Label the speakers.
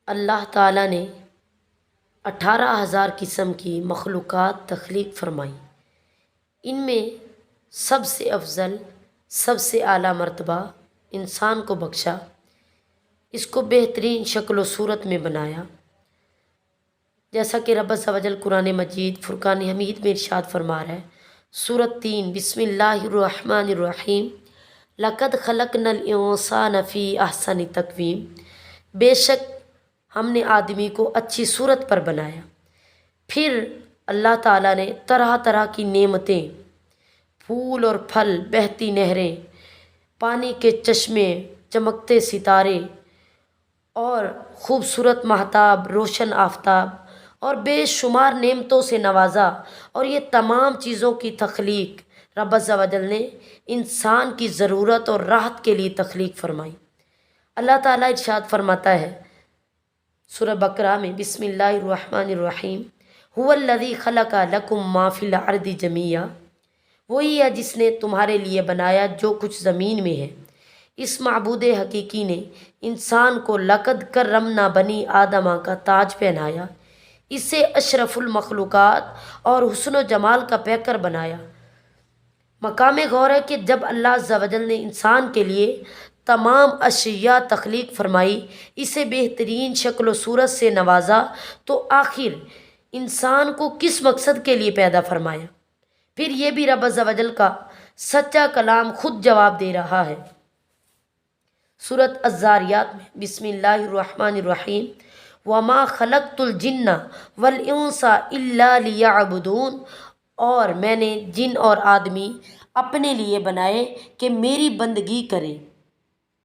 Speaker 1: اللہ تعالیٰ نے 18,000 قسم کی مخلوقات تخلیق فرمائی۔ ان میں سب سے افضل، سب سے اعلیٰ مرتبہ انسان کو بخشا، اس کو بہترین شکل و صورت میں بنایا، جیسا کہ رب عز و جل قرآن مجید فرقان حمید میں ارشاد فرما رہا ہے۔ سورۃ 3، بسم اللہ الرحمن الرحیم، لقد خلقنا الانسان فی احسن تقویم، بے شک ہم نے آدمی کو اچھی صورت پر بنایا۔ پھر اللہ تعالیٰ نے طرح طرح کی نعمتیں، پھول اور پھل، بہتی نہریں، پانی کے چشمے، چمکتے ستارے اور خوبصورت مہتاب، روشن آفتاب اور بے شمار نعمتوں سے نوازا، اور یہ تمام چیزوں کی تخلیق رب عز و جل نے انسان کی ضرورت اور راحت کے لیے تخلیق فرمائی۔ اللہ تعالیٰ ارشاد فرماتا ہے سورہ بقرہ میں، بسم اللہ الرحمن الرحیم، هو الذی خلق لکم ما فی الارض جمیعا، وہی ہے جس نے تمہارے لیے بنایا جو کچھ زمین میں ہے۔ اس معبود حقیقی نے انسان کو لقد کرمنا بنی آدمہ کا تاج پہنایا، اسے اشرف المخلوقات اور حسن و جمال کا پیکر بنایا۔ مقام غور ہے کہ جب اللہ عز و جل نے انسان کے لیے تمام اشیاء تخلیق فرمائی، اسے بہترین شکل و صورت سے نوازا، تو آخر انسان کو کس مقصد کے لیے پیدا فرمایا؟ پھر یہ بھی رب عز و جل کا سچا کلام خود جواب دے رہا ہے۔ سورۃ الذاریات میں، بسم اللہ الرحمن الرحیم، وما خلقت الجن والانس الا لیعبدون، اور میں نے جن اور آدمی اپنے لیے بنائے کہ میری بندگی کریں۔